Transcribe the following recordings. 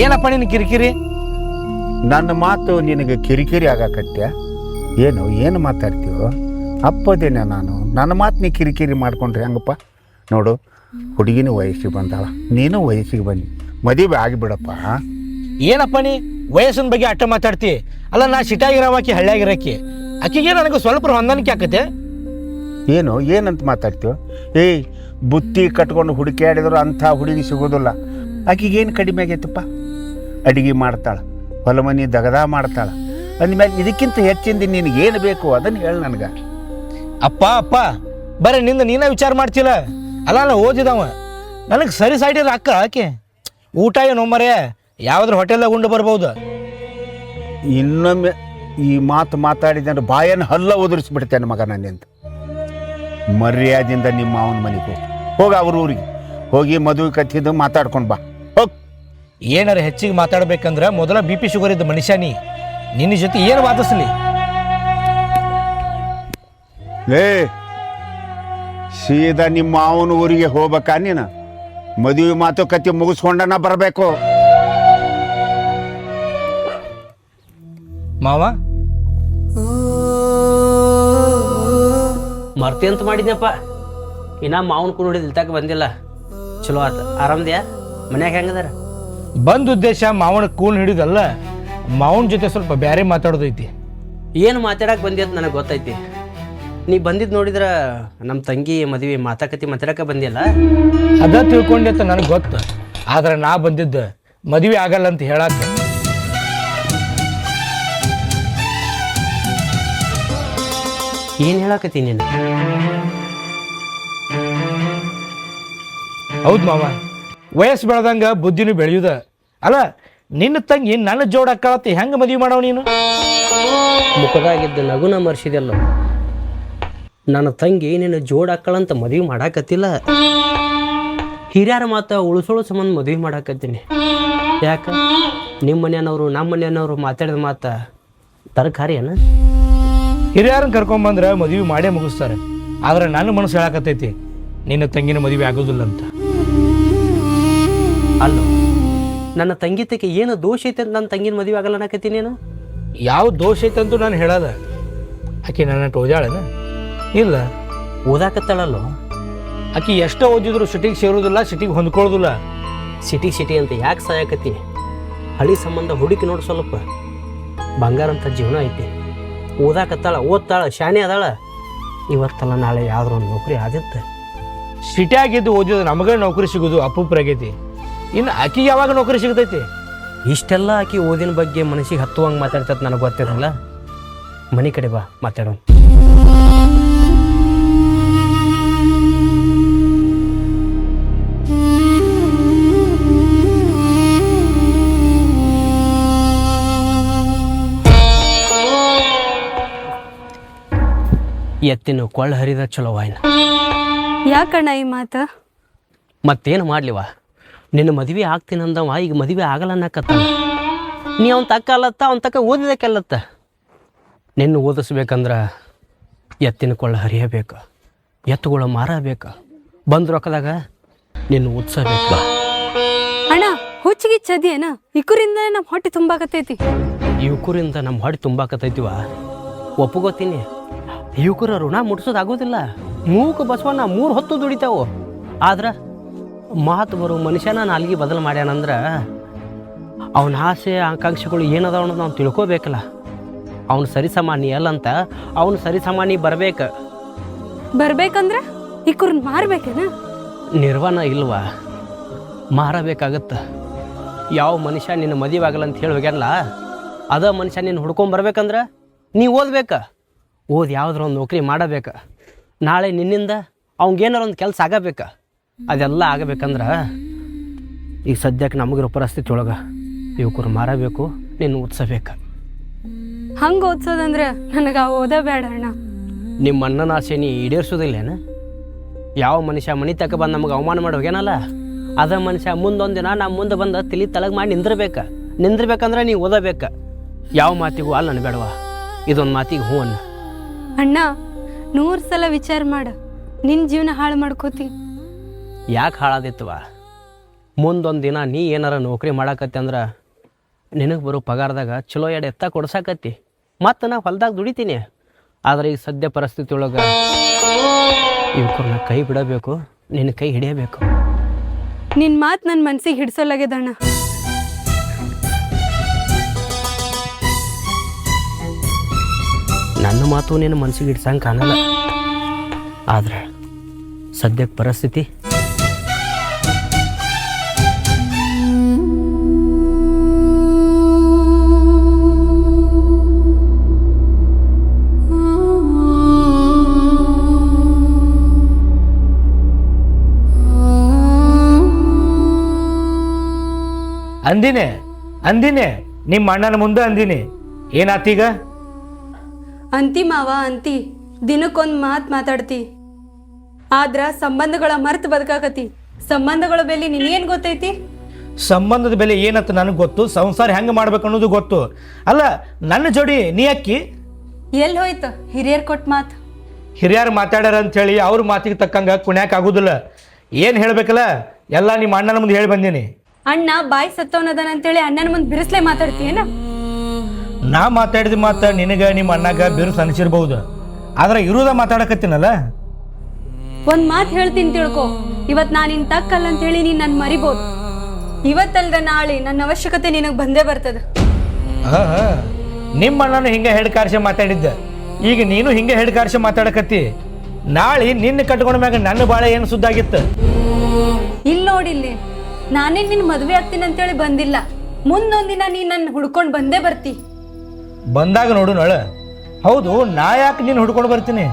ಏನಪ್ಪ ನಿನ್ನ ಕಿರಿಕಿರಿ? ನನ್ನ ಮಾತು ನಿನಗೆ ಕಿರಿಕಿರಿ ಆಗಾಕತ್ಯ? ಏನು ಮಾತಾಡ್ತೀವೋ? ಅಪ್ಪದೇನೆ ನಾನು. ನನ್ನ ಮಾತು ನೀ ಕಿರಿಕಿರಿ ಮಾಡ್ಕೊಂಡ್ರೆ ಹೆಂಗಪ್ಪ? ನೋಡು, ಹುಡುಗಿನ ವಯಸ್ಸಿಗೆ ಬಂದಾಳ, ನೀನು ವಯಸ್ಸಿಗೆ ಬನ್ನಿ, ಮದುವೆ ಆಗಿಬಿಡಪ್ಪ. ಏನಪ್ಪ ನೀ ವಯಸ್ಸಿನ ಬಗ್ಗೆ ಅಟ್ಟ ಮಾತಾಡ್ತಿ? ಅಲ್ಲ, ನಾ ಸಿಟಾಗಿರೋವಾಕಿ ಹಳ್ಳಿಯಾಗಿರೋಕಿ, ಆಕಿಗೆ ನನಗೆ ಸ್ವಲ್ಪ ಹೊಂದಾಣಿಕೆ ಆಕತೆ. ಏನಂತ ಮಾತಾಡ್ತೀವ? ಬುತ್ತಿ ಕಟ್ಕೊಂಡು ಹುಡುಕಾಡಿದ್ರು ಅಂಥ ಹುಡುಗಿ ಸಿಗೋದಿಲ್ಲ. ಆಕಿಗೇನು ಕಡಿಮೆ ಆಗೈತಪ್ಪ? ಅಡುಗೆ ಮಾಡ್ತಾಳೆ, ಹೊಲ ಮನೆ ದಗದ ಮಾಡ್ತಾಳೆ ಅಂದಮೇಲೆ ಇದಕ್ಕಿಂತ ಹೆಚ್ಚಿಂದ ನಿನಗೇನು ಬೇಕು ಅದನ್ನು ಹೇಳಿ ನನಗೆ. ಅಪ್ಪ ಬರೀ ನಿಂದ ನೀನ ವಿಚಾರ ಮಾಡ್ತಿಲ್ಲ. ಅಲ್ಲ, ನಾ ಓದಿದವ, ನನಗೆ ಸರಿ ಸೈಡಿರ ಅಕ್ಕ ಆಕೆ. ಊಟ ಏನು ಮರೆ ಯಾವ್ದ್ರ ಹೋಟೆಲ್ದಾಗ ಉಂಡು ಬರ್ಬೋದು. ಇನ್ನೊಮ್ಮೆ ಈ ಮಾತು ಮಾತಾಡಿದ್ರೆ ಬಾಯನ್ನು ಹಲ್ಲ ಉದುರಿಸ್ಬಿಡ್ತೇನೆ ಮಗ ನನ್ನಿಂದ. ಮರ್ಯಾದಿಂದ ನಿಮ್ಮ ಅವನ ಮನೆಗೆ ಹೋಗಿ ಅವ್ರ ಊರಿಗೆ ಹೋಗಿ ಮದುವೆ ಕತ್ತಿದ್ದು ಮಾತಾಡ್ಕೊಂಡು ಬಾ. ಹೋಗಿ ಏನಾರ ಹೆಚ್ಚಿಗೆ ಮಾತಾಡ್ಬೇಕಂದ್ರೆ ಮೊದಲ BP ಶುಗರ್ ಇದ್ದ ಮನುಷ್ಯ ನಿನ್ನ ಜೊತೆ ಏನು ವಾದಿಸ್ಲಿ? ಸೀದಾ ನಿಮ್ಮ ಅವನ ಊರಿಗೆ ಹೋಗ್ಬೇಕಾ ನೀನು? ಮದುವೆ ಮಾತುಕತೆ ಮುಗಿಸ್ಕೊಂಡನ ಬರಬೇಕು. ಮಾವ ಮರ್ತಿ ಅಂತ ಮಾಡಿದ್ನಪ್ಪ. ಇನ್ನ ಮಾವನ ಕೂಡ ನೋಡಿದ ಇಲ್ತಾಕ ಬಂದಿಲ್ಲ. ಚಲೋ ಆತ. ಆರಾಮದ್ಯಾ? ಮನ್ಯಾಗ ಹೆಂಗದಾರ? ಬಂದ ಉದ್ದೇಶ ಮಾವನ ಕೂನ್ ಹಿಡಿದಲ್ಲ, ಮಾವನ ಜೊತೆ ಸ್ವಲ್ಪ ಬ್ಯಾರೆ ಮಾತಾಡೋದೈತಿ. ಏನು ಮಾತಾಡಕ್ಕೆ ಬಂದಿ ಅಂತ ನನಗೆ ಗೊತ್ತೈತಿ. ನೀ ಬಂದಿದ್ದು ನೋಡಿದ್ರ ನಮ್ಮ ತಂಗಿ ಮದುವೆ ಮಾತಾಡಕ್ಕೆ ಬಂದಿಲ್ಲ. ಅದ ತಿಳ್ಕೊಂಡೆ ಅಂತ ನನಗೆ ಗೊತ್ತು. ಆದ್ರೆ ನಾ ಬಂದಿದ್ದ ಮದುವೆ ಆಗಲ್ಲ ಅಂತ ಹೇಳಾಕ. ಏನು ಹೇಳಾಕತ್ತಿ ನೀನು? ಹೌದು ಮಾವ, ವಯಸ್ಸು ಬೆಳೆದಂಗ ಬುದ್ಧಿನೂ ಬೆಳೆಯುದ. ಅಲ್ಲ, ನಿನ್ನ ತಂಗಿ ನನ್ನ ಜೋಡ್ ಅಕ್ಕಳತ್ತಿ ಹೆಂಗ ಮದುವೆ ಮಾಡವ ನೀನು? ಮುಖದಾಗಿದ್ದ ನಗುನ ಮರ್ಸಿದೆಲ್ಲ. ನನ್ನ ತಂಗಿ ನಿನ್ನ ಜೋಡ್ ಅಕ್ಕಳಂತ ಮದುವೆ ಮಾಡಾಕತ್ತಿಲ್ಲ. ಹಿರಿಯರ ಮಾತ ಉಳಿಸೋಳು ಸಂಬಂಧ ಮದುವೆ ಮಾಡಾಕತ್ತೀನಿ. ಯಾಕ? ನಿಮ್ಮ ಮನೆಯವರು ನಮ್ಮ ಮನೆಯವರು ಮಾತಾಡಿದ ಮಾತ ತರಕಾರಿ ಏನ? ಹಿರಿಯರನ್ನ ಕರ್ಕೊಂಬಂದ್ರೆ ಮದುವೆ ಮಾಡೇ ಮುಗಿಸ್ತಾರೆ. ಆದ್ರೆ ನನ್ನ ಮನಸ್ಸು ಹೇಳಾಕತ್ತೈತಿ ನಿನ್ನ ತಂಗಿನ ಮದುವೆ ಆಗೋದಿಲ್ಲ ಅಂತ. ಅಲ್ಲೋ, ನನ್ನ ತಂಗಿ ತಕ್ಕೆ ಏನು ದೋಷ ಐತೆ ಅಂತ ನನ್ನ ತಂಗಿನ ಮದುವೆ ಆಗಲ್ಲ ಅನ್ನಕತ್ತೀನಿ ನೀನು? ಯಾವ ದೋಷ ಐತಂತೂ ನಾನು ಹೇಳದ. ಆಕೆ ನನ್ನ ಓದಾಳನ? ಇಲ್ಲ, ಓದಾಕತ್ತಾಳಲ್ಲೋ. ಆಕೆ ಎಷ್ಟೋ ಓದಿದ್ರು ಸಿಟಿಗೆ ಸೇರೋದಿಲ್ಲ, ಸಿಟಿಗೆ ಹೊಂದ್ಕೊಳ್ಳೋದಿಲ್ಲ. ಸಿಟಿ ಅಂತ ಯಾಕೆ ಸಾಯಕತ್ತಿ? ಹಳಿ ಸಂಬಂಧ ಹುಡುಕಿ ನೋಡಿ ಸ್ವಲ್ಪ. ಬಂಗಾರ ಅಂತ ಜೀವನ ಐತಿ. ಓದಾಕತ್ತಾಳ, ಓದ್ತಾಳ, ಶಾಣೆ ಅದಾಳ. ಇವತ್ತಲ್ಲ ನಾಳೆ ಯಾವ್ದಾರ ಒಂದು ನೌಕರಿ ಆದಿತ್ತು. ಸಿಟಿಯಾಗಿದ್ದು ಓದಿದ್ರೆ ನಮಗೆ ನೌಕರಿ ಸಿಗೋದು ಅಪರೂಪರಾಗೈತಿ. ಇನ್ನು ಆಕೆಗೆ ಯಾವಾಗ ನೌಕರಿ ಸಿಗ್ತೈತಿ? ಇಷ್ಟೆಲ್ಲ ಆಕಿ ಓದಿನ ಬಗ್ಗೆ ಮನಸ್ಸಿಗೆ ಹತ್ತುವಂಗೆ ಮಾತಾಡ್ತೈತೆ ನನಗೆ ಗೊತ್ತಿರಲ್ಲ. ಮನೆ ಕಡೆ ಬಾ, ಮಾತಾಡೋಣ. ಎತ್ತಿನ ಕೊಳ್ಳ ಹರಿದ ಚಲೋ ವಾಯ್ನ. ಯಾಕಣ್ಣ ಈ ಮಾತ? ಮತ್ತೇನು ಮಾಡ್ಲಿವ? ನಿನ್ನ ಮದುವೆ ಆಗ್ತೀನಿ ಅಂದವ ಈಗ ಮದುವೆ ಆಗಲ್ಲ ಅನ್ನಕತ್ತ. ನೀ ಅವನ ತಕ್ಕ ಅಲ್ಲತ್ತ, ಅವನ ತಕ್ಕ ಓದಿದಕ್ಕೆಲ್ಲತ್ತ. ನಿನ್ನ ಓದಿಸ್ಬೇಕಂದ್ರೆ ಎತ್ತಿನ ಕೊಳ್ಳ ಹರಿಯಬೇಕು, ಎತ್ತುಗಳ ಮಾರಬೇಕು, ಬಂದು ರೊಕ್ಕದಾಗ ನಿನ್ನ ಓದಿಸಬೇಕು. ಅಣ್ಣ ಹುಚ್ಚಿಗೆ ಚದಿಯೇನ? ಇಕುರಿಂದ ನಮ್ಮ ಹೊಟ್ಟೆ ತುಂಬಾಕತೈತಿ. ಯುವಕರಿಂದ ನಮ್ಮ ಹೊಟ್ಟೆ ತುಂಬಾಕತೈತಿವ, ಒಪ್ಪುಗೋತೀನಿ. ಯುವಕರ ಋಣ ಮುಟ್ಸೋದಾಗೋದಿಲ್ಲ. ಮೂಕ ಬಸವಣ್ಣ 3 ಹೊತ್ತು ದುಡಿತಾವು. ಆದ್ರೆ ಮಾತು ಬರೋ ಮನುಷ್ಯನ ನಾಲ್ಗಿ ಬದಲು ಮಾಡ್ಯಾನಂದ್ರೆ ಅವನ ಆಸೆ ಆಕಾಂಕ್ಷೆಗಳು ಏನದಾವ ಅನ್ನೋದು ನಾವು ತಿಳ್ಕೊಬೇಕಲ್ಲ. ಅವನು ಸರಿಸಮಾನಿ ಅಲ್ಲಂತ ಅವನು ಸರಿಸಮಾನಿ ಬರ್ಬೇಕಂದ್ರೆ ಇಕುರ್ನ ಮಾರ್ಬೇಕೇನ? ನಿರ್ವಾಣ ಇಲ್ವಾ? ಮಾರಬೇಕಾಗತ್ತ. ಯಾವ ಮನುಷ್ಯ ನಿನ್ನ ಮದುವೆ ಆಗಲ್ಲ ಅಂತ ಹೇಳಿ ಹೋಗ್ಯಾನಲ್ಲ, ಅದ ಮನುಷ್ಯ ನಿನ್ನ ಹುಡ್ಕೊಂಬರ್ಬೇಕಂದ್ರೆ ನೀ ಓದ್ಬೇಕ. ಓದಿ ಯಾವುದ್ರ ಒಂದು ನೌಕರಿ ಮಾಡಬೇಕು. ನಾಳೆ ನಿನ್ನಿಂದ ಅವಂಗೇನಾರ ಒಂದು ಕೆಲಸ ಆಗಬೇಕು. ಅದೆಲ್ಲ ಆಗಬೇಕಂದ್ರೆ ಈಗ ಸದ್ಯಕ್ಕೆ ನಮಗಿರೋ ಪರಿಸ್ಥಿತಿ ಒಳಗೆ ಯುವಕರು ಮಾರಬೇಕು, ನಿನ್ನ ಓದಿಸಬೇಕು. ಹಂಗೆ ಓದ್ಸೋದಂದ್ರೆ ನನಗೆ ಓದಬೇಡ ಅಣ್ಣ. ನಿಮ್ಮ ಅಣ್ಣನ ಆಸೆ ನೀ ಈಡೇರಿಸೋದಿಲ್ಲೇನ? ಯಾವ ಮನುಷ್ಯ ಮನೆ ತಕ್ಕ ಬಂದು ನಮಗೆ ಅವಮಾನ ಮಾಡಿ ಹೋಗ್ಯಾನಲ್ಲ, ಅದ ಮನುಷ್ಯ ಮುಂದೊಂದಿನ ನಮ್ಮ ಮುಂದೆ ಬಂದು ತಲೆ ತಳಗೆ ಮಾಡಿ ನಿಂದಿರ್ಬೇಕಂದ್ರೆ ನೀವು ಓದಬೇಕು. ಯಾವ ಮಾತಿಗೂ ಅಲ್ಲ ಅನ್ಬೇಡವ, ಇದೊಂದು ಮಾತಿಗೆ ಹ್ಞೂ ಅನ್ನ. ಅಣ್ಣ 100 ಸಲ ವಿಚಾರ ಮಾಡ, ನಿನ್ನ ಜೀವನ ಹಾಳು ಮಾಡ್ಕೋತಿ. ಯಾಕೆ ಹಾಳಾದಿತ್ತವ? ಮುಂದೊಂದು ದಿನ ನೀ ಏನಾರ ನೌಕರಿ ಮಾಡಾಕತ್ತಿ ಅಂದ್ರೆ ನಿನಗೆ ಬರೋ ಪಗಾರದಾಗ ಚಲೋ ಎರಡು ಎತ್ತ ಕೊಡ್ಸಾಕತ್ತಿ ಮತ್ತು ನಾ ಹೊಲ್ದಾಗ ದುಡಿತೀನಿ. ಆದರೆ ಈಗ ಸದ್ಯ ಪರಿಸ್ಥಿತಿ ಒಳಗೆ ಇವ್ರನ್ನ ಕೈ ಬಿಡಬೇಕು, ನಿನ್ನ ಕೈ ಹಿಡಿಯಬೇಕು. ನಿನ್ನ ಮಾತು ನನ್ನ ಮನ್ಸಿಗೆ ಹಿಡ್ಸೋಲಾಗ್ಯದಣ್ಣ. ನನ್ನ ಮಾತು ನಿನ್ನ ಮನಸ್ಸಿಗೆ ಹಿಡ್ಸಂಗೆ ಕಾಣಲ್ಲ. ಆದ್ರೆ ಸದ್ಯಕ್ಕೆ ಪರಿಸ್ಥಿತಿ ಅಂದಿನಿ ನಿಮ್ಮ ಅಣ್ಣನ ಮುಂದೆ ಅಂದಿನಿ. ಏನಾತೀಗ? ಅಂತಿ ಮಾವ ಅಂತಿ, ದಿನಕ್ಕೊಂದು ಮಾತಾಡ್ತಿ. ಆದ್ರ ಸಂಬಂಧಗಳ ಮರ್ತು ಬದುಕಾಕತಿ. ಸಂಬಂಧಗಳ ಬೆಲೆ ನಿನಗೇನು ಗೊತ್ತೈತಿ? ಸಂಬಂಧದ ಬೆಲೆ ಏನಂತ ನನಗೆ ಗೊತ್ತು, ಸಂಸಾರ ಹೆಂಗೆ ಮಾಡ್ಬೇಕು ಅನ್ನೋದು ಗೊತ್ತು. ಅಲ್ಲ, ನನ್ನ ಜೋಡಿ ನೀ ಅಕ್ಕಿ ಎಲ್ಲಿ ಹೋಯ್ತು ಹಿರಿಯರ್ ಕೊಟ್ಟ ಮಾತು? ಹಿರಿಯರು ಮಾತಾಡ್ಯಾರ ಅಂಥೇಳಿ ಅವ್ರ ಮಾತಿಗೆ ತಕ್ಕಂಗೆ ಕುಣ್ಯಾಕ ಆಗೋದಿಲ್ಲ. ಏನು ಹೇಳಬೇಕಲ್ಲ ಎಲ್ಲ ನಿಮ್ಮ ಅಣ್ಣನ ಮುಂದೆ ಹೇಳಿ ಬಂದೀನಿ. ಅಣ್ಣ ಬಾಯಿ ಸತ್ತವನದನಂತೇಳಿ ಅಣ್ಣನ ಮುಂದೆ ಬಿರುಸ್ಲೆ ಮಾತಾಡ್ತೀಯೇನ? ನಾ ಮಾತಾಡಿದ ಮಾತು ನಿನಗೆ ನಿಮ್ಮ ಅಣ್ಣಗ ಬಿರುಸು ಅನಿಸಿರ್ಬಹುದು, ಆದ್ರೆ ಇರೋದ ಮಾತಾಡಕತ್ತೀನಲ್ಲ. ಒಂದ್ ಮಾತು ಹೇಳ್ತೀನಿ ತಿಳ್ಕೊ, ಇವತ್ತು ನಾನು ನಿನ್ ತಕ್ಕಲ್ಲ ಅಂತೇಳಿ ನೀನು ನನ್ನ ಮರಿಬೋದು. ಇವತ್ತಲ್ದ ನಾಳೆ ನನ್ನ ಅವಶ್ಯಕತೆ ನಿನಗೆ ಬಂದೇ ಬರ್ತದ. ನಿಮ್ಮ ಅಣ್ಣನು ಹಿಂಗೆ ಹೆಡ್ ಕಾರ್ಶ ಮಾತಾಡಿದ್ದ, ಈಗ ನೀನು ಹಿಂಗೆ ಹೆಡ್ ಕಾರ್ಶ ಮಾತಾಡಕತ್ತಿ. ನಾಳೆ ನಿನ್ನ ಕಟ್ಕೊಂಡ ಮ್ಯಾಗ ನನ್ನ ಬಾಳೆ ಏನು ಸುದ್ದಾಗಿತ್ತು? ಇಲ್ಲಿ ನೋಡಿಲ್ಲಿ, ನಾನೇ ನಿನ್ನ ಮದುವೆ ಆಗ್ತೀನಿ ಅಂತೇಳಿ ಬಂದಿಲ್ಲ. ಮುಂದೊಂದಿನ ನೀನು ನನ್ನ ಹುಡ್ಕೊಂಡು ಬಂದೇ ಬರ್ತಿ. ಬಂದಾಗ ನೋಡು ನಳ. ಹೌದು, ನಾ ಯಾಕೆ ನೀನು ಹುಡ್ಕೊಂಡು ಬರ್ತೀನಿ?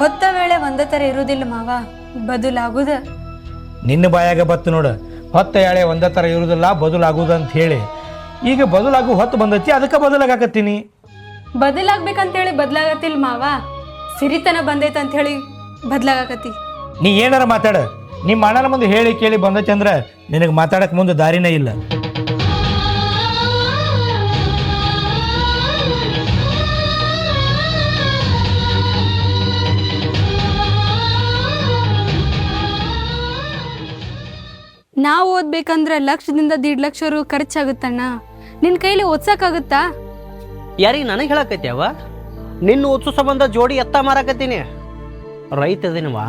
ಹೊತ್ತ ವೇಳೆ ಒಂದೇ ಥರ ಇರುವುದಿಲ್ಲ ಮಾವ, ಬದಲಾಗುದ. ನಿನ್ನ ಬಾಯಾಗ ಬತ್ತು ನೋಡು, ಹೊತ್ತ ಎಳೆ ಒಂದೇ ಥರ ಇರುವುದಿಲ್ಲ, ಬದಲಾಗುದು ಅಂತ ಹೇಳಿ. ಈಗ ಬದಲಾಗು ಹೊತ್ತು ಬಂದೈತಿ, ಅದಕ್ಕೆ ಬದಲಾಗತ್ತೀನಿ. ಬದಲಾಗ್ಬೇಕಂತೇಳಿ ಬದಲಾಗತ್ತಿಲ್ಲ ಮಾವ, ಸಿರಿತನ ಬಂದೈತೆ ಅಂತ ಹೇಳಿ ಬದಲಾಗತ್ತಿ. ನೀ ಏನಾರ ಮಾತಾಡ, ನಿಮ್ಮ ಅಣ್ಣನ ಮುಂದೆ ಹೇಳಿ ಕೇಳಿ ಬಂದೈತಿ ಅಂದ್ರೆ ನಿನಗೆ ಮಾತಾಡಕ್ಕೆ ಮುಂದೆ ದಾರಿನೇ ಇಲ್ಲ. ನಾವು ಓದ್ಬೇಕಂದ್ರೆ 1,00,000ದಿಂದ 1,50,000 ಖರ್ಚಾಗುತ್ತಣ್ಣ. ನಿನ್ನ ಕೈಲಿ ಓದ್ಸಕ್ಕಾಗುತ್ತಾ? ಯಾರಿಗೆ ನನಗೆ ಹೇಳಕತ್ತಿ ಅವ? ನಿನ್ನ ಓದ್ಸೋ ಸಂಬಂಧ ಜೋಡಿ ಎತ್ತ ಮಾರಾಕತ್ತೀನಿ. ರೈತ ಇದೀನವಾ,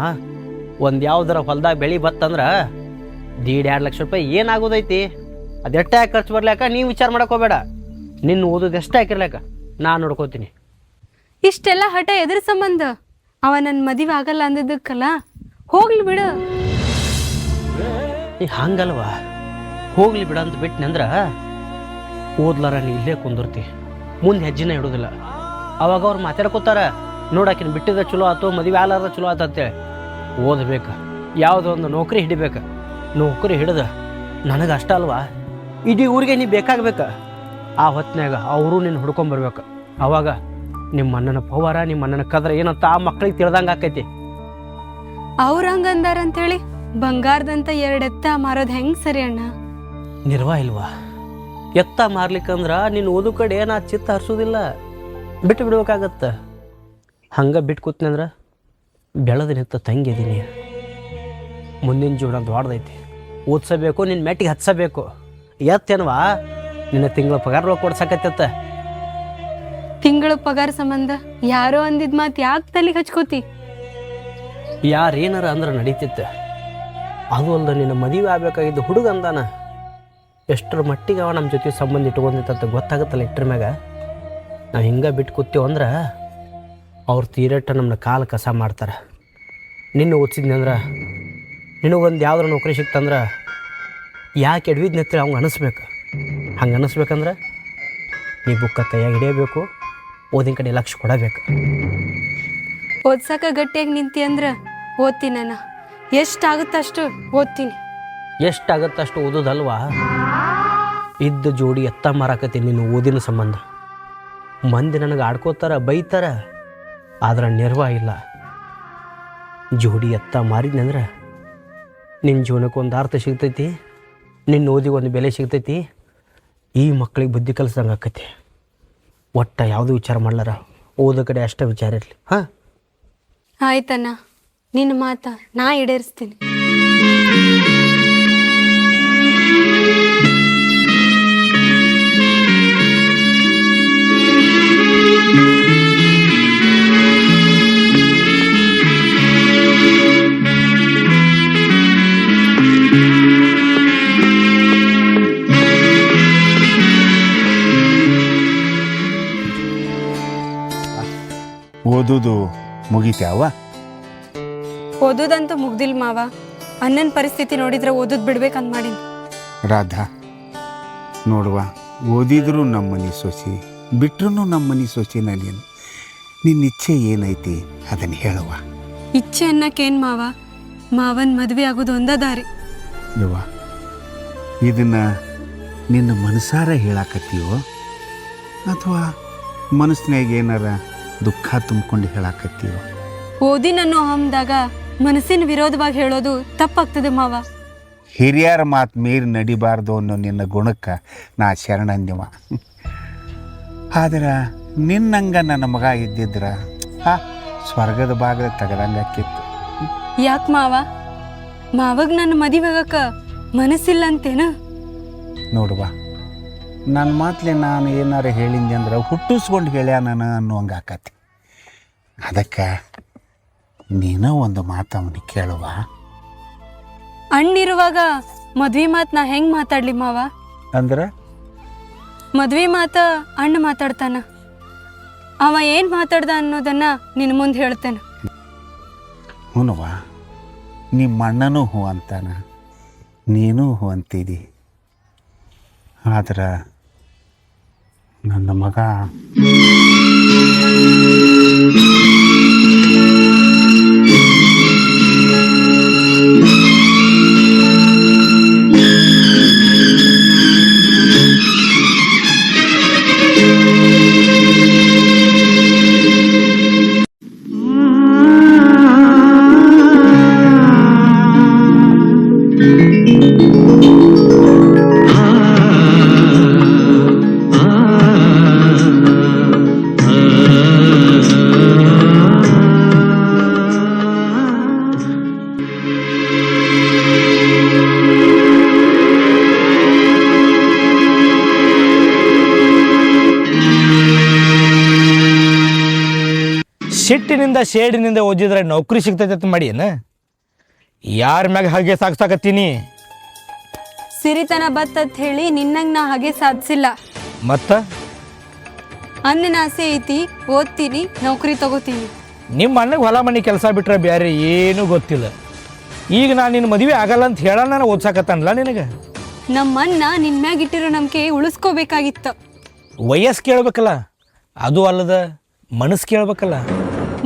ಒಂದು ಯಾವ್ದಾರ ಹೊಲ್ದಾಗ ಬೆಳೆ ಬತ್ತಂದ್ರೆ 1.5-2 ಲಕ್ಷ ರೂಪಾಯಿ ಏನಾಗೋದೈತಿ? ಅದೆಷ್ಟೇ ಖರ್ಚು ಬರ್ಲಾಕ ನೀವು ವಿಚಾರ ಮಾಡಕ್ಕೆ ಹೋಗಬೇಡ. ನಿನ್ನ ಓದೋದು ಎಷ್ಟೇ ಹಾಕಿರ್ಲಾಕ ನಾನು ನೋಡ್ಕೋತೀನಿ. ಇಷ್ಟೆಲ್ಲ ಹಠ ಎದ್ರ ಸಂಬಂಧ? ಅವ ನನ್ನ ಮದುವೆ ಆಗಲ್ಲ ಅಂದಿದ್ದಕ್ಕಲ್ಲ, ಹೋಗ್ಲಿ ಬಿಡು. ಈ ಹಂಗಲ್ವಾ, ಹೋಗ್ಲಿ ಬಿಡ ಅಂತ ಬಿಟ್ಟನೆ ಅಂದ್ರೆ ಓದ್ಲಾರ ನೀ ಇಲ್ಲೇ ಕುಂದಿರ್ತಿ, ಮುಂದೆ ಹೆಜ್ಜೆನೇ ಇಡೋದಿಲ್ಲ. ಅವಾಗ ಅವ್ರು ಮಾತಾಡ್ಕೋತಾರ, ನೋಡಾಕಿನ ಬಿಟ್ಟಿದ ಚಲೋ ಆಯ್ತು, ಮದುವೆ ಆಲಾರ್ದ ಚಲೋ ಆಯ್ತು ಅಂತೇಳಿ. ಓದ್ಬೇಕು, ಯಾವುದೋ ಒಂದು ನೌಕರಿ ಹಿಡಿಬೇಕು. ನೌಕರಿ ಹಿಡಿದ ನನಗೆ ಅಷ್ಟ ಅಲ್ವಾ, ಇಡೀ ಊರಿಗೆ ನೀ ಬೇಕಾಗ್ಬೇಕ. ಆ ಹೊತ್ತಿನಾಗ ಅವರು ನಿನ್ನ ಹುಡ್ಕೊಂಬರ್ಬೇಕು. ಅವಾಗ ನಿಮ್ಮ ಅಣ್ಣನ ಪವಾರ, ನಿಮ್ಮ ಅಣ್ಣನ ಕದ್ರ ಏನಂತ ಆ ಮಕ್ಳಿಗೆ ತಿಳ್ದಂಗೆ ಆಕೈತಿ. ಅವ್ರ ಹಂಗಂದಾರ ಅಂತೇಳಿ ಬಂಗಾರದಂತ 2 ಎತ್ತ ಮಾರೋದು ಹೆಂಗ್ ಸರಿ ಅಣ್ಣ? ನಿರ್ವಾ ಇಲ್ವಾ? ಎತ್ತ ಮಾರ್ಲಿಕ್ಕಂದ್ರೆ ನೀನು ಓದು ಕಡೆ ನಾ ಚಿತ್ತ ಹರಿಸೋದಿಲ್ಲ, ಬಿಟ್ಟು ಬಿಡ್ಬೇಕಾಗತ್ತೆ. ಹಂಗೆ ಬಿಟ್ಟು ಕೂತ್ನಂದ್ರೆ ಬೆಳೆದ ನಿಂತ ತಂಗಿದೀನಿ. ಮುಂದಿನ ಜೀವನ ದೊಡ್ಡದೈತಿ, ಓದ್ಸಬೇಕು, ನಿನ್ನ ಮೆಟ್ಟಿಗೆ ಹತ್ಸಬೇಕು. ಎತ್ತೇನವಾ ನಿನ್ನ ತಿಂಗಳ ಪಗಾರ ಕೊಡ್ಸಕತ್ತ. ತಿಂಗಳ ಪಗಾರ ಸಂಬಂಧ ಯಾರೋ ಅಂದಿದ್ ಮಾತು ಯಾಕೆ ತಲೆಗೆ ಹಚ್ಕೋತಿ? ಯಾರೇನಾರ ಅಂದ್ರೆ ನಡೀತಿತ್ತು. ಅದು ಅಲ್ದ ನಿನ್ನ ಮದುವೆ ಆಗ್ಬೇಕಾಗಿದ್ದು ಹುಡುಗ ಅಂದಾನ. ಎಷ್ಟರ ಮಟ್ಟಿಗೆ ಅವ ನಮ್ಮ ಜೊತೆ ಸಂಬಂಧ ಇಟ್ಕೊಂಡಿತ್ತ ಗೊತ್ತಾಗುತ್ತಲ್ಲ. ಇಟ್ರ ಮ್ಯಾಗ ನಾವು ಹಿಂಗೆ ಬಿಟ್ಟು ಕೂತೀವಿ ಅಂದ್ರೆ ಅವ್ರು ತೀರಟ್ಟ ನಮ್ಮನ್ನ ಕಾಲು ಕಸ ಮಾಡ್ತಾರೆ. ನಿನ್ನ ಓದಿಸಿದ್ನಿ ಅಂದ್ರೆ ನಿನಗೊಂದು ಯಾವ್ದಾರು ನೌಕರಿ ಸಿಕ್ತಂದ್ರೆ ಯಾಕೆ ಎಡ್ವಿದ್ನಿ ಅಂತೇಳಿ ಅವ್ಗೆ ಅನಿಸ್ಬೇಕು. ಹಂಗೆ ಅನ್ನಿಸ್ಬೇಕಂದ್ರೆ ನೀ ಬುಕ್ಕ ಕೈಯಾಗಿ ಹಿಡಿಯಬೇಕು, ಓದಿನ ಕಡೆ ಲಕ್ಷ ಕೊಡಬೇಕು. ಓದ್ಸಕ ಗಟ್ಟಿಯಾಗಿ ನಿಂತಿ ಅಂದ್ರೆ ಓದ್ತೀನಿ ಅಣ್ಣ. ಎಷ್ಟಾಗುತ್ತಷ್ಟು ಓದ್ತೀನಿ. ಎಷ್ಟಾಗತ್ತೆ ಅಷ್ಟು ಓದೋದಲ್ವಾ? ಇದ್ದ ಜೋಡಿ ಎತ್ತ ಮಾರಾಕತ್ತೀನಿ ನಿನ್ನ ಓದಿನ ಸಂಬಂಧ. ಮಂದಿ ನನಗೆ ಆಡ್ಕೋತಾರ, ಬೈತಾರ, ಆದ್ರೆ ನಿರ್ವಾಹ ಇಲ್ಲ. ಜೋಡಿ ಎತ್ತ ಮಾರಿದ್ನಂದ್ರೆ ನಿನ್ನ ಜೀವನಕ್ಕೆ ಒಂದು ಅರ್ಥ ಸಿಗ್ತೈತಿ, ನಿನ್ನ ಓದಿಗೆ ಒಂದು ಬೆಲೆ ಸಿಗ್ತೈತಿ. ಈ ಮಕ್ಕಳಿಗೆ ಬುದ್ಧಿ ಕಲಿಸ್ದಂಗೆ ಆಕೈತಿ. ಒಟ್ಟ ಯಾವುದೂ ವಿಚಾರ ಮಾಡ್ಲಾರ, ಓದೋ ಕಡೆ ಅಷ್ಟೇ ವಿಚಾರ ಇರಲಿ. ಹಾಂ ಆಯ್ತಣ್ಣ, ನಿನ್ನ ಮಾತ ನಾ ಈಡೇರಿಸ್ತೀನಿ. ಓದೋದು ಮುಗಿತ್ಯಾವ? ಓದೋದಂತೂ ಮುಗ್ದಿಲ್ ಮಾವ. ಅಣ್ಣನ ಪರಿಸ್ಥಿತಿ ನೋಡಿದ್ರೆ ಓದೋದು ಬಿಡ್ಬೇಕಂತ ಮಾಡೀನಿ. ರಾಧಾ ನೋಡುವ, ಓದಿದ್ರು ನಮ್ಮ ಮನೆ ಸೊಸಿ, ಬಿಟ್ರು ನಮ್ಮ ಮನೆ ಸೊಸಿನ ನೀನು. ನಿನ್ನ ಇಚ್ಛೆ ಏನೈತಿ ಅದನ್ನು ಹೇಳುವ. ಇಚ್ಛೆ ಅನ್ನಕ್ಕೇನು ಮಾವ, ಮಾವನ್ ಮದುವೆ ಆಗೋದು ಒಂದ ದಾರಿ. ಯವ್ವ, ಇದನ್ನು ನಿನ್ನ ಮನಸಾರ ಹೇಳಾಕತ್ತೀವೋ ಅಥವಾ ಮನಸ್ಸಿನಾಗ ಏನಾರ ದುಃಖ ತುಂಬಿಕೊಂಡು ಹೇಳಾಕತ್ತೀವೋ? ಓದಿ ನನ್ನ ಹಮ್ದಾಗ ಮನಸ್ಸಿನ ವಿರೋಧವಾಗಿ ಹೇಳೋದು ತಪ್ಪಾಗ್ತದೆ ಮಾವ. ಹಿರಿಯರ ಮಾತು ಮೀರಿ ನಡಿಬಾರ್ದು ಅನ್ನೋ ನಿನ್ನ ಗುಣಕ್ಕೆ ನಾ ಶರಣಂದಿವ. ಆದ್ರೆ ನಿನ್ನಂಗ ನನ್ನ ಮಗ ಇದ್ದಿದ್ರ ಸ್ವರ್ಗದ ಭಾಗದ ತೆಗೆದಂಗಾಕಿತ್ತು. ಯಾಕೆ ಮಾವ, ಮಾವಾಗ ನನ್ನ ಮದುವೆ ಆಗಕ್ಕ ಮನಸ್ಸಿಲ್ಲ ಅಂತೇನ? ನೋಡುವ, ನನ್ನ ಮಾತಲೆ ನಾನು ಏನಾರು ಹೇಳಿದ್ದೆ ಅಂದ್ರೆ ಹುಟ್ಟಿಸ್ಕೊಂಡು ಹೇಳ್ಯಾನ ಅನ್ನುವಂಗೆ ಆಕತಿ. ಅದಕ್ಕೆ ನೀನೋ ಒಂದು ಮಾತು ಅವನಿಗೆ ಕೇಳುವ. ಅಣ್ಣಿರುವಾಗ ಮದ್ವಿ ಮಾತು ನಾ ಹೆಂಗೆ ಮಾತಾಡ್ಲಿ ಮಾವ? ಅಂದ್ರೆ ಮದ್ವಿ ಮಾತ ಅಣ್ಣ ಮಾತಾಡ್ತಾನ. ಅವ ಏನು ಮಾತಾಡ್ದ ಅನ್ನೋದನ್ನ ನಿನ್ನ ಮುಂದೆ ಹೇಳ್ತೇನೆ. ಹೂನವ್ವ, ನಿಮ್ಮ ಅಣ್ಣನೂ ಹೂ ಅಂತಾನ, ನೀನೂ ಹೂ ಅಂತಿದಿ. ಆದ್ರೆ ನನ್ನ ಮಗ ಸಿಟ್ಟಿನಿಂದ ಶೇಡಿನಿಂದ ಓದಿದ್ರೆ ನೌಕರಿ ಸಿಗ್ತೈತೆ ಅಂತ ಮಾಡಿ ಏನ? ಯಾರ ಮ್ಯಾಗ ಹಾಗೆ ಸಾಕ್ಸಾಕತ್ತೀನಿ? ಸಿರಿತನ ಬತ್ತಂತ ಹೇಳಿ ನಿನ್ನಂಗೆ ನಾ ಹಾಗೆ ಸಾಧಿಸಿಲ್ಲ. ಮತ್ತು ಅನ್ನನ ಆಸೆ ಐತಿ, ಓದ್ತೀನಿ, ನೌಕರಿ ತಗೋತೀನಿ. ನಿಮ್ಮ ಅಣ್ಣಗೆ ಹೊಲ ಮನೆ ಕೆಲಸ ಬಿಟ್ರೆ ಬೇರೆ ಏನೂ ಗೊತ್ತಿಲ್ಲ. ಈಗ ನಾನು ನಿನ್ನ ಮದುವೆ ಆಗಲ್ಲ ಅಂತ ಹೇಳ ನಾನು ಓದ್ಸಾಕತ್ತಾನಲ್ಲ ನಿನಗೆ. ನಮ್ಮ ಅಣ್ಣ ನಿನ್ನ ಮ್ಯಾಗ ಇಟ್ಟಿರೋ ನಂಬಿಕೆ ಉಳಿಸ್ಕೋಬೇಕಾಗಿತ್ತು. ವಯಸ್ಸು ಕೇಳ್ಬೇಕಲ್ಲ, ಅದು ಅಲ್ಲದ ಮನಸ್ಸು ಕೇಳ್ಬೇಕಲ್ಲ.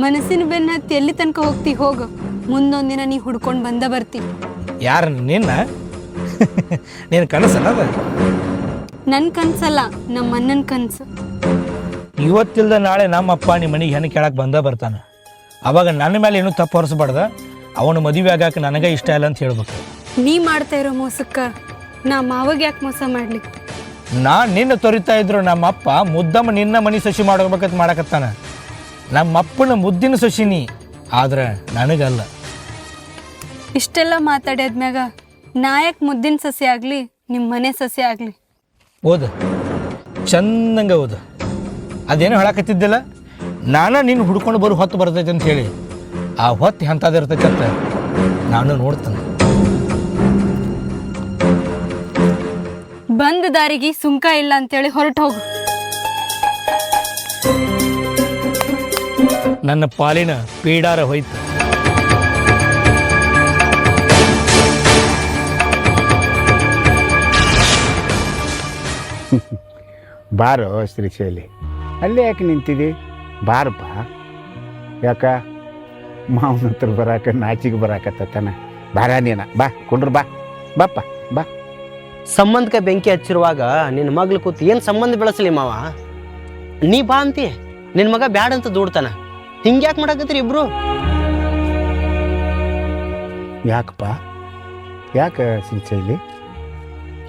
ಮನಸ್ಸಿನ ಬೆನ್ನ ಹತ್ತಿ ಎಲ್ಲಿ ತನಕ ಹೋಗ್ತಿ ಹೋಗು, ಮುಂದೊಂದಿನ ನೀ ಹುಡ್ಕೊಂಡು ಬಂದ ಬರ್ತಿ. ಯಾರು ನಿನ್ನ? ನೀನು ಕನಸನ್ನದ? ನನ್ನ ಕನ್ಸಲ್ಲ, ನಮ್ಮ ಅಣ್ಣನ ಕನಸು. ಇವತ್ತಿಲ್ದ ನಾಳೆ ನಮ್ಮ ಅಪ್ಪ ನಿಮ್ಮ ಮನೆಗೆ ಹೆಣ್ಣು ಕೇಳಕ್ಕೆ ಬಂದ ಬರ್ತಾನೆ. ಅವಾಗ ನನ್ನ ಮೇಲೆ ಏನೂ ತಪ್ಪು ಹೊರಿಸ್ಬಾರ್ದ. ಅವನು ಮದುವೆ ಆಗಾಕ ನನಗೆ ಇಷ್ಟ ಇಲ್ಲ ಅಂತ ಹೇಳ್ಬೇಕು. ನೀ ಮಾಡ್ತಾ ಇರೋ ಮೋಸಕ್ಕೆ ನಾ ಮಾವಾಗ ಯಾಕೆ ಮೋಸ ಮಾಡ್ಲಿ? ನಾನು ನಿನ್ನ ತೊರಿತಾ ಇದ್ರು ನಮ್ಮ ಅಪ್ಪ ಮುದ್ದಮ್ಮ ನಿನ್ನ ಮನೆ ಸೊಸಿ ಮಾಡ್ಬೇಕಂತ ಮಾಡಕತ್ತಾನ. ನಮ್ಮ ಅಪ್ಪನ ಮುದ್ದಿನ ಸೊಸಿನಿ, ಆದ್ರೆ ನನಗಲ್ಲ. ಇಷ್ಟೆಲ್ಲ ಮಾತಾಡ್ಯಾದ್ಮ್ಯಾಗ ನಾಯಕ್ ಮುದ್ದಿನ ಸಸಿ ಆಗಲಿ, ನಿಮ್ಮ ಮನೆ ಸಸಿ ಆಗಲಿ. ಓದು ಚಂದಂಗೆ ಓದು. ಅದೇನೋ ಹೇಳಕತ್ತಿದ್ದಿಲ್ಲ, ನಾನು ನಿನ್ನ ಹುಡ್ಕೊಂಡು ಬರೋ ಹೊತ್ತು ಬರ್ತೈತೆ ಅಂತ ಹೇಳಿ. ಆ ಹೊತ್ತು ಎಂಥದಿರ್ತೈತೆ ಅಂತ ನಾನು ನೋಡ್ತೇನೆ. ಬಂದ ದಾರಿಗೆ ಸುಂಕ ಇಲ್ಲ ಅಂತೇಳಿ ಹೊರಟು ಹೋಗು. ನನ್ನ ಪಾಲಿನ ಪೀಡಾರ ಹೋಯ್ತು. ಬಾರೋ ಶ್ರೀಶೈಲಿ, ಅಲ್ಲೇ ಯಾಕೆ ನಿಂತಿದಿ? ಬಾರಪ್ಪ. ಯಾಕ ಮಾವನ ಹತ್ರ ಬರಾಕ ನಾಚಿಗೆ ಬರಾಕತ್ತಾನ? ಬಾರ ನೀನ, ಬಾ ಕುಂಡ್ರು, ಬಾ ಬಾಪ್ಪ ಬಾ. ಸಂಬಂಧಕ್ಕೆ ಬೆಂಕಿ ಹಚ್ಚಿರುವಾಗ ನಿನ್ನ ಮಗ್ಳು ಕೂತು ಏನು ಸಂಬಂಧ ಬೆಳೆಸಲಿ ಮಾವ? ನೀ ಬಾ ಅಂತಿ, ನಿನ್ನ ಮಗ ಬ್ಯಾಡ ಅಂತ ದೂಡ್ತಾನ. ಹಿಂಗ್ಯಾಕೆ ಮಾಡಕತ್ತೀರಿ ಇಬ್ರು? ಯಾಕಪ್ಪ? ಯಾಕೆ ಶ್ರೀಶೈಲಿ,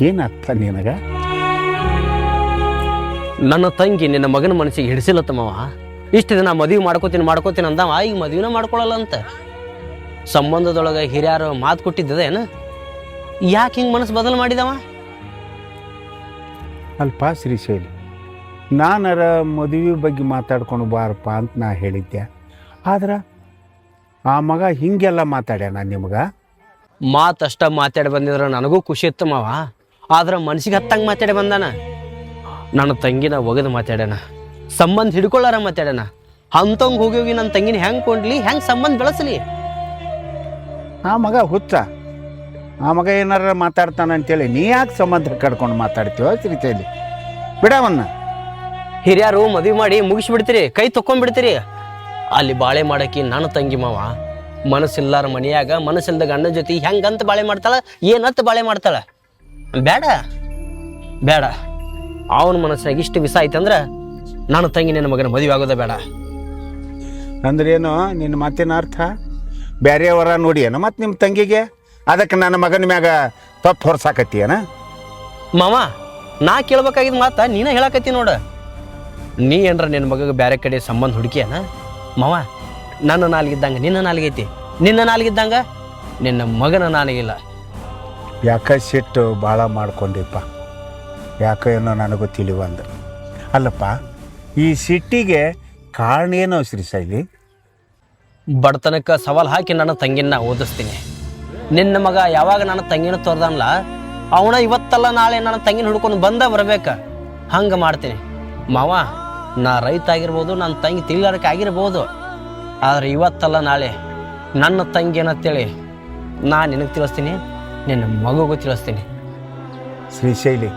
ಏನಾಗ್ತ ನಿನಗ? ನನ್ನ ತಂಗಿ ನಿನ್ನ ಮಗನ ಮನಸ್ಸಿಗೆ ಹಿಡಿಸಿಲ್ಲತ್ತ ಮಾವ. ಇಷ್ಟು ದಿನ ಮದುವೆ ಮಾಡ್ಕೋತೀನಿ ಅಂದವ, ಈಗ ಮದುವೆನ ಮಾಡ್ಕೊಳಲ್ಲ ಅಂತ. ಸಂಬಂಧದೊಳಗೆ ಹಿರಿಯರು ಮಾತು ಕೊಟ್ಟಿದ್ದೇನು? ಯಾಕೆ ಹಿಂಗೆ ಮನಸ್ಸು ಬದಲು ಮಾಡಿದವ? ಅಲ್ಪ ಶ್ರೀಶೈಲಿ, ನಾನರ ಮದುವೆ ಬಗ್ಗೆ ಮಾತಾಡ್ಕೊಂಡು ಬಾರಪ್ಪ ಅಂತ ನಾ ಹೇಳಿದ್ದೆ. ಆದ್ರೆ ಆ ಮಗ ಹಿಂಗೆಲ್ಲ ಮಾತಾಡ್ಯಾನ ನಿಮ್ಗೆ? ಮಾತಷ್ಟ ಮಾತಾಡಿ ಬಂದಿದ್ರೆ ನನಗೂ ಖುಷಿ ಇತ್ತು ಮಾವ. ಆದ್ರೆ ಮನ್ಸಿಗೆ ಹತ್ತಂಗೆ ಮಾತಾಡಿ ಬಂದಾನ. ನನ್ನ ತಂಗಿನ ಒಗದು ಮಾತಾಡ್ಯಾನ, ಸಂಬಂಧ ಹಿಡ್ಕೊಳ್ಳಾರ ಮಾತಾಡ್ಯಾನ. ಅಂತಂಗೆ ಹೋಗಿ ಹೋಗಿ ನನ್ನ ತಂಗಿನ ಹೆಂಗೆ ಕೊಂಡ್ಲಿ, ಹೆಂಗೆ ಸಂಬಂಧ ಬೆಳೆಸಲಿ? ಆ ಮಗ ಹುಚ್ಚ, ಆ ಮಗ ಏನಾರ ಮಾತಾಡ್ತಾನ ಅಂತೇಳಿ ನೀ ಯಾಕೆ ಸಂಬಂಧ ಕಡ್ಕೊಂಡು ಮಾತಾಡ್ತೀವ ಶ್ರೀಶೈಲಿ? ಬಿಡವನ್ನ. ಹಿರಿಯರು ಮದುವೆ ಮಾಡಿ ಮುಗಿಸ್ಬಿಡ್ತೀರಿ, ಕೈ ತೊಕೊಂಡ್ಬಿಡ್ತೀರಿ. ಅಲ್ಲಿ ಬಾಳೆ ಮಾಡಕ್ಕೆ ನನ್ನ ತಂಗಿ ಮಾವ ಮನಸ್ಸಿಲ್ಲಾರ ಮನೆಯಾಗ ಮನಸ್ಸಿಲ್ದ ಗಂಡನ ಜೊತೆ ಹೆಂಗಂತ ಬಾಳೆ ಮಾಡ್ತಾಳ, ಏನಂತ ಬಾಳೆ ಮಾಡ್ತಾಳ? ಬೇಡ ಬೇಡ. ಅವನ ಮನಸ್ಸಿನಾಗ ಇಷ್ಟು ವಿಷ ಐತಂದ್ರೆ ನನ್ನ ತಂಗಿ ನಿನ್ನ ಮಗನ ಮದುವೆ ಆಗೋದ ಬೇಡ. ಅಂದ್ರೇನು ನಿನ್ನ ಮಾತಿನ ಅರ್ಥ? ಬೇರೆಯವರ ನೋಡಿ ಏನೋ ಮತ್ತು ನಿಮ್ಮ ತಂಗಿಗೆ ಅದಕ್ಕೆ ನನ್ನ ಮಗನ ಮ್ಯಾಗ ತಪ್ಪು ಹೊರ್ಸಾಕತ್ತೀಯನ? ಮಾವ, ನಾ ಕೇಳ್ಬೇಕಾಗಿದ್ದ ಮಾತ ನೀನ ಹೇಳಕತ್ತಿ ನೋಡ. ನೀ ಏನ್ರ ನಿನ್ನ ಮಗಗೆ ಬೇರೆ ಕಡೆ ಸಂಬಂಧ ಹುಡುಕಿಯನ? ಮಾವ, ನನ್ನ ನಾಲ್ಗಿದ್ದಂಗೆ ನಿನ್ನ ನಾಲ್ಗೈತಿ, ನಿನ್ನ ನಾಲ್ಗಿದ್ದಂಗ ನಿನ್ನ ಮಗನ ನಾಲಿಗಿಲ್ಲ. ಯಾಕೆ ಸಿಟ್ಟು ಭಾಳ ಮಾಡ್ಕೊಂಡಿಪ್ಪ? ಯಾಕೆ ಏನೋ ನನಗೂ ತಿಳಿವಂದ. ಅಲ್ಲಪ್ಪ, ಈ ಸಿಟ್ಟಿಗೆ ಕಾರಣ ಏನೋ ಶ್ರೀಶೈಲಿ? ಬಡತನಕ್ಕೆ ಸವಾಲು ಹಾಕಿ ನನ್ನ ತಂಗಿನ ಓದಿಸ್ತೀನಿ. ನಿನ್ನ ಮಗ ಯಾವಾಗ ನನ್ನ ತಂಗಿನ ತೋರ್ದನ್ಲ, ಅವನ ಇವತ್ತಲ್ಲ ನಾಳೆ ನನ್ನ ತಂಗಿನ ಹುಡ್ಕೊಂಡು ಬಂದ ಬರ್ಬೇಕ. ಹಂಗೆ ಮಾಡ್ತೀನಿ ಮಾವ. ನಾ ರೈತ ಆಗಿರ್ಬೋದು, ನನ್ನ ತಂಗಿ ತಿಳಿಲಾರಕ್ಕೆ ಆಗಿರ್ಬೋದು, ಆದರೆ ಇವತ್ತಲ್ಲ ನಾಳೆ ನನ್ನ ತಂಗಿ ಏನಂತೇಳಿ ನಾ ನಿನಗೆ ತಿಳಿಸ್ತೀನಿ, ನಿನ್ನ ಮಗುಗೂ ತಿಳಿಸ್ತೀನಿ. ಶ್ರೀಶೈಲಿ,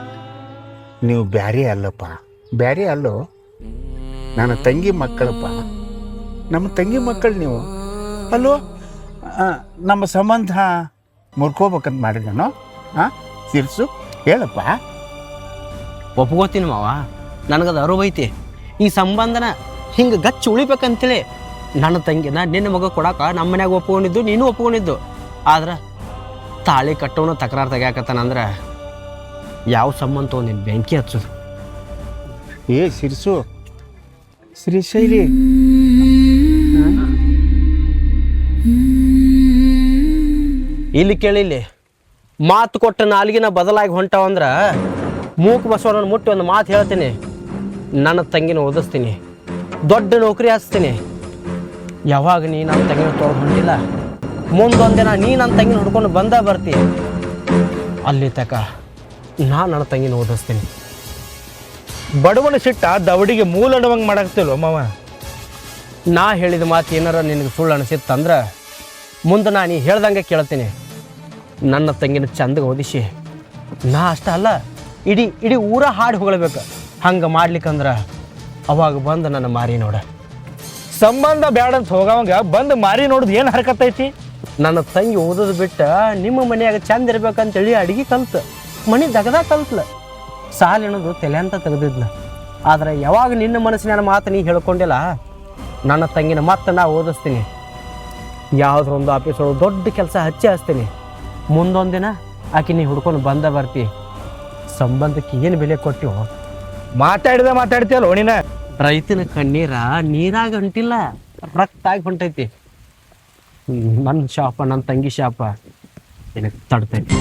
ನೀವು ಬ್ಯಾರೆ ಅಲ್ಲಪ್ಪ, ಬ್ಯಾರೆ ಅಲ್ಲೋ. ನನ್ನ ತಂಗಿ ಮಕ್ಕಳಪ್ಪ, ನಮ್ಮ ತಂಗಿ ಮಕ್ಕಳು ನೀವು ಅಲ್ಲೋ. ನಮ್ಮ ಸಂಬಂಧ ಮುರ್ಕೋಬೇಕಂತ ಮಾಡಿದನೋ? ಹಾಂ ಸಿರ್ಸು ಹೇಳಪ್ಪ. ಒಪ್ಕೋತೀನಿ ಮಾವ, ನನಗದು ಅರಿವೈತಿ. ಈ ಸಂಬಂಧನ ಹಿಂಗೆ ಗಚ್ಚಿ ಉಳಿಬೇಕಂತೇಳಿ ನನ್ನ ತಂಗಿನ ನಿನ್ನ ಮಗ ಕೊಡಾಕ ನಮ್ಮ ಮನ್ಯಾಗ ಒಪ್ಕೊಂಡಿದ್ದು, ನೀನು ಒಪ್ಕೊಂಡಿದ್ದು. ಆದ್ರೆ ತಾಳಿ ಕಟ್ಟೋನು ತಕರಾರು ತೆಗ್ಯಾಕತ್ತಾನಂದ್ರೆ ಯಾವ ಸಂಬಂಧ ತೊಗೊಂಡಿನಿ ಬೆಂಕಿ ಹಚ್ಚೋದು. ಏ ಸಿರ್ಸು, ಶ್ರೀಶೈಲಿ, ಇಲ್ಲಿ ಕೇಳಿಲ್ಲಿ, ಮಾತು ಕೊಟ್ಟ ನಾಲ್ಗಿನ ಬದಲಾಗಿ ಹೊಂಟವಂದ್ರೆ ಮೂಕ್ ಬಸವನನ್ನು ಮುಟ್ಟಿ ಒಂದು ಮಾತು ಹೇಳ್ತೀನಿ. ನನ್ನ ತಂಗಿನ ಓದಿಸ್ತೀನಿ, ದೊಡ್ಡ ನೌಕರಿ ಹಚ್ತೀನಿ. ಯಾವಾಗ ನೀ ನನ್ನ ತಂಗಿನ ತೊಗೊಂಡು ಹೊಂಟಿಲ್ಲ, ಮುಂದೊಂದಿನ ನೀ ನನ್ನ ತಂಗಿನ ಹುಡ್ಕೊಂಡು ಬಂದ ಬರ್ತಿ. ಅಲ್ಲಿ ತಕ ನಾನು ನನ್ನ ತಂಗಿನ ಓದಿಸ್ತೀನಿ. ಬಡವನ ಸಿಟ್ಟ ದವಡಿಗೆ ಮೂಲ ಅಡವಂಗೆ ಮಾಡಾಕ್ತಿಲ್ವ ಮಾವ? ನಾ ಹೇಳಿದ ಮಾತು ಏನಾರ ನಿನಗೆ ಸುಳ್ಳು ಅನಿಸಿತ್ತಂದ್ರೆ ಮುಂದೆ ನಾನು ಹೇಳ್ದಂಗೆ ಕೇಳ್ತೀನಿ. ನನ್ನ ತಂಗಿನ ಚಂದಗೆ ಓದಿಸಿ ನಾ ಅಷ್ಟ ಅಲ್ಲ, ಇಡೀ ಇಡೀ ಊರ ಹಾಡಿ ಹೊಗಳ್ಬೇಕು. ಹಂಗೆ ಮಾಡ್ಲಿಕ್ಕಂದ್ರೆ ಅವಾಗ ಬಂದು ನನ್ನ ಮಾರಿ ನೋಡ. ಸಂಬಂಧ ಬ್ಯಾಡ ಅಂತ ಹೋಗವಂಗ ಬಂದು ಮಾರಿ ನೋಡ್ದು ಏನು ಹರಕತ್ತೈತಿ? ನನ್ನ ತಂಗಿ ಓದೋದು ಬಿಟ್ಟು ನಿಮ್ಮ ಮನೆಯಾಗ ಚಂದ ಇರ್ಬೇಕಂತೇಳಿ ಅಡಿಗೆ ಕಲ್ತು ಮನೆ ದಗದ ಕಲ್ತ್ಲ. ಸಾಲ ಅನ್ನೋದು ತಲೆ ಅಂತ ತೆಗೆದಿದ್ನ. ಆದರೆ ಯಾವಾಗ ನಿನ್ನ ಮನಸ್ಸಿನ ಮಾತು ನೀ ಹೇಳ್ಕೊಂಡಿಲ್ಲ, ನನ್ನ ತಂಗಿನ ಮತ್ತೆ ನಾ ಓದಿಸ್ತೀನಿ. ಯಾವುದ್ರೊಂದು ಆಫೀಸ್ ಒಳಗೆ ದೊಡ್ಡ ಕೆಲಸ ಹಚ್ಚಿಸ್ತೀನಿ. ಮುಂದೊಂದಿನ ಆಕೆ ನೀ ಹುಡ್ಕೊಂಡು ಬಂದ ಬರ್ತಿ. ಸಂಬಂಧಕ್ಕೆ ಏನು ಬೆಲೆ ಕೊಟ್ಟಿವೋ? ಮಾತಾಡ್ತೀಯಲ್ಲ ನೀನ. ರೈತನ ಕಣ್ಣೀರ ನೀರಾಗ ಹೊಂಟಿಲ್ಲ, ರಕ್ತ ಆಗಿ ಹೊಂಟೈತಿ. ನನ್ನ ಶಾಪ, ನನ್ನ ತಂಗಿ ಶಾಪ ನಿನಗೆ ತಡ್ತೈತಿ.